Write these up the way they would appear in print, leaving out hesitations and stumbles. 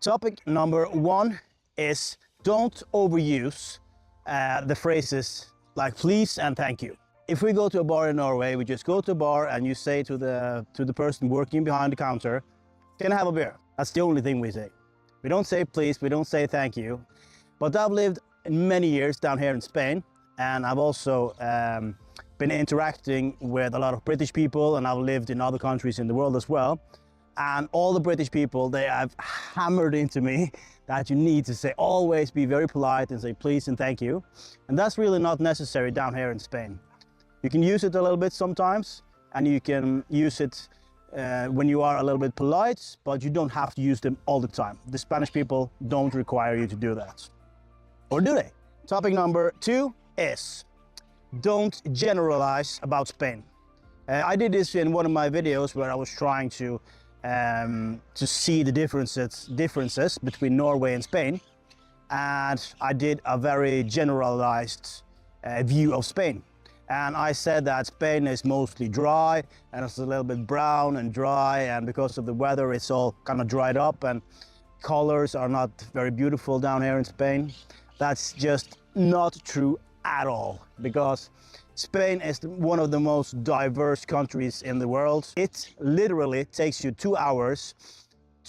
Topic number one is don't overuse the phrases like please and thank you. If we go to a bar in Norway, we just go to a bar and you say to the person working behind the counter, can I have a beer? That's the only thing we say. We don't say please, we don't say thank you. But I've lived many years down here in Spain, and I've also been interacting with a lot of British people, and I've lived in other countries in the world as well. And all the British people, they have hammered into me that you need to say, always be very polite and say please and thank you. And that's really not necessary down here in Spain. You can use it a little bit sometimes, and you can use it when you are a little bit polite, but you don't have to use them all the time. The Spanish people don't require you to do that. Or do they? Topic number two is don't generalize about Spain. I did this in one of my videos where I was trying to see the differences between Norway and Spain, and I did a very generalized view of Spain. And I said that Spain is mostly dry, and it's a little bit brown and dry, and because of the weather it's all kind of dried up, and colors are not very beautiful down here in Spain. That's just not true at all, because Spain is one of the most diverse countries in the world. It literally takes you 2 hours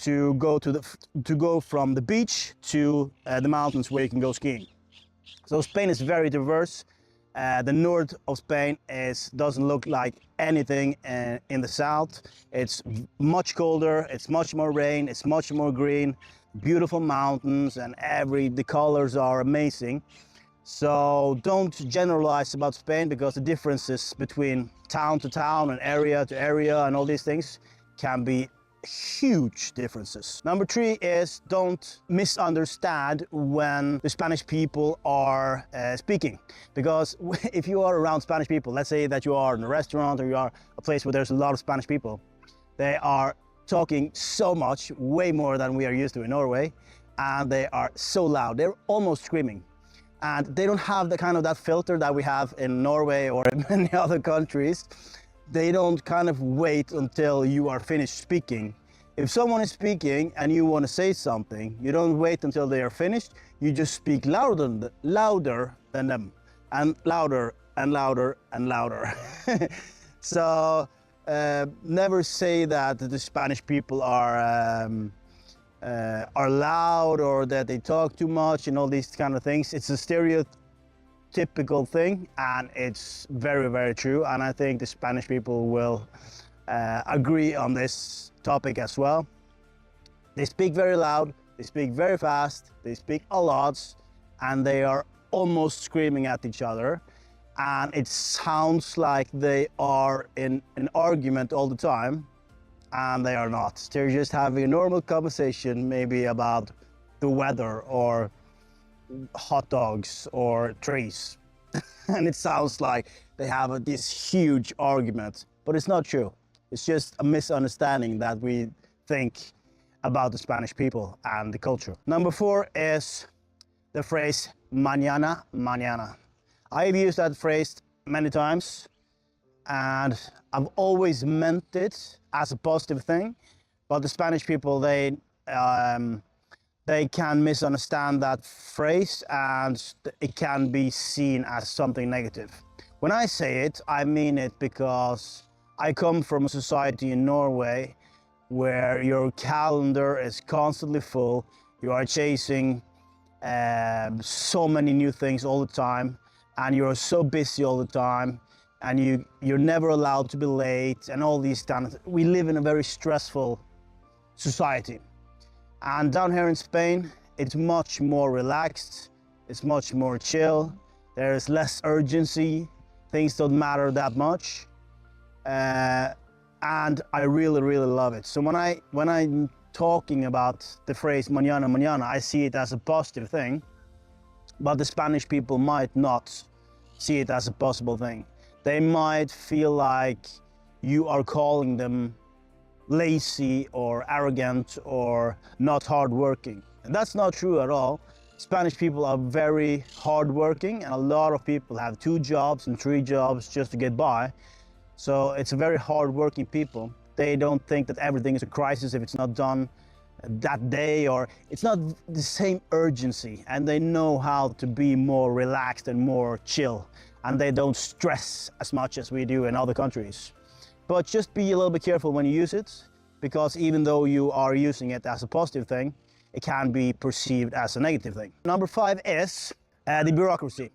to go from the beach to the mountains where you can go skiing. So Spain is very diverse. The north of Spain doesn't look like anything in the south. It's much colder, it's much more rain, it's much more green, beautiful mountains, and the colors are amazing. So don't generalize about Spain, because the differences between town to town and area to area and all these things can be huge differences. Number three is don't misunderstand when the Spanish people are speaking, because if you are around Spanish people, let's say that you are in a restaurant or you are a place where there's a lot of Spanish people, they are talking so much, way more than we are used to in Norway, and they are so loud, they're almost screaming. And they don't have that filter that we have in Norway or in many other countries. They don't kind of wait until you are finished speaking. If someone is speaking and you want to say something, you don't wait until they are finished. You just speak louder than them, and louder and louder and louder. So never say that the Spanish people are loud, or that they talk too much and all these kind of things. It's a stereotypical thing, and it's very, very true. And I think the Spanish people will agree on this topic as well. They speak very loud, they speak very fast, they speak a lot, and they are almost screaming at each other. And it sounds like they are in an argument all the time. And they are not. They're just having a normal conversation, maybe about the weather or hot dogs or trees. And it sounds like they have this huge argument, but it's not true. It's just a misunderstanding that we think about the Spanish people and the culture. Number four is the phrase mañana, mañana. I've used that phrase many times, and I've always meant it as a positive thing, but the Spanish people, they can misunderstand that phrase, and it can be seen as something negative. When I say it, I mean it because I come from a society in Norway where your calendar is constantly full. You are chasing so many new things all the time, and you're so busy all the time, and you're never allowed to be late, and all these kind of. We live in a very stressful society, and down here in Spain it's much more relaxed, it's much more chill, there is less urgency, things don't matter that much, and I really, really love it. So when I'm talking about the phrase mañana, mañana, I see it as a positive thing, but the Spanish people might not see it as a possible thing. They might feel like you are calling them lazy or arrogant or not hardworking. And that's not true at all. Spanish people are very hardworking, and a lot of people have 2 jobs and 3 jobs just to get by. So it's a very hardworking people. They don't think that everything is a crisis if it's not done that day, or it's not the same urgency, and they know how to be more relaxed and more chill, and they don't stress as much as we do in other countries. But just be a little bit careful when you use it, because even though you are using it as a positive thing, it can be perceived as a negative thing. Number 5 is the bureaucracy.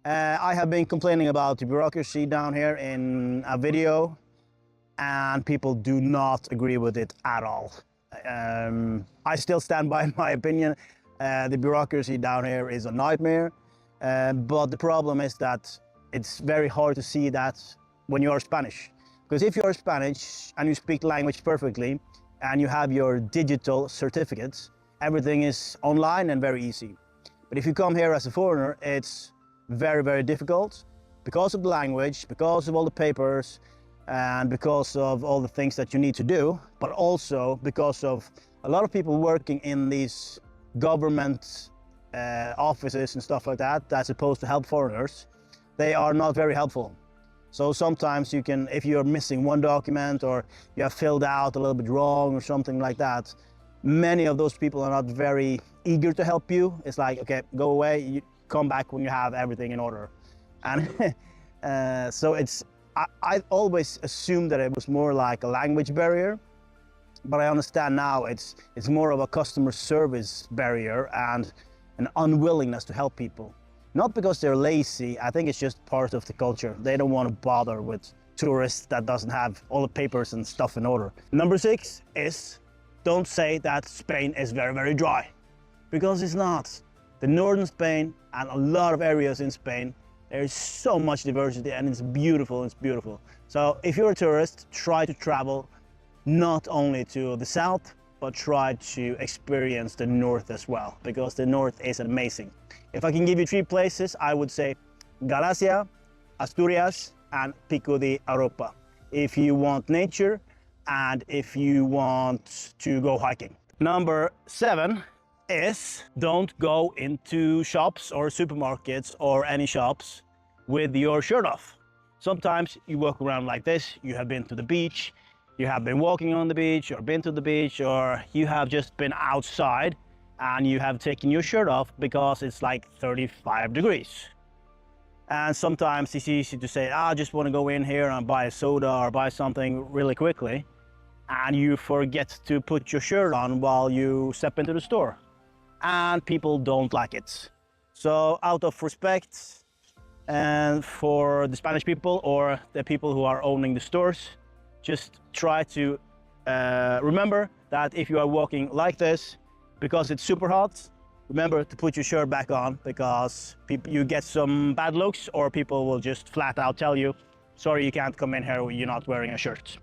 I have been complaining about the bureaucracy down here in a video, and people do not agree with it at all. I still stand by my opinion. The bureaucracy down here is a nightmare, but the problem is that it's very hard to see that when you are Spanish. Because if you are Spanish and you speak the language perfectly and you have your digital certificates, everything is online and very easy. But if you come here as a foreigner, it's very, very difficult because of the language, because of all the papers, and because of all the things that you need to do, but also because of a lot of people working in these government offices and stuff like that that's supposed to help foreigners. They are not very helpful. So sometimes you can, if you're missing one document or you have filled out a little bit wrong or something like that, many of those people are not very eager to help you. It's like, okay, go away, you come back when you have everything in order. And so I always assumed that it was more like a language barrier, but I understand now it's more of a customer service barrier and an unwillingness to help people. Not because they're lazy, I think it's just part of the culture. They don't want to bother with tourists that doesn't have all the papers and stuff in order. Number 6 is, don't say that Spain is very, very dry, because it's not. The northern Spain and a lot of areas in Spain, there's so much diversity and it's beautiful, it's beautiful. So if you're a tourist, try to travel not only to the south, but try to experience the north as well, because the north is amazing. If I can give you 3 places, I would say Galicia, Asturias, and Pico de Europa. If you want nature and if you want to go hiking. Number 7 is, don't go into shops or supermarkets or any shops with your shirt off. Sometimes you walk around like this, you have been to the beach, you have been walking on the beach or been to the beach, or you have just been outside and you have taken your shirt off because it's like 35 degrees. And sometimes it's easy to say, I just want to go in here and buy a soda or buy something really quickly, and you forget to put your shirt on while you step into the store. And people don't like it. So out of respect and for the Spanish people or the people who are owning the stores, just try to remember that if you are walking like this, because it's super hot, remember to put your shirt back on, because you get some bad looks or people will just flat out tell you, sorry, you can't come in here, you're not wearing a shirt.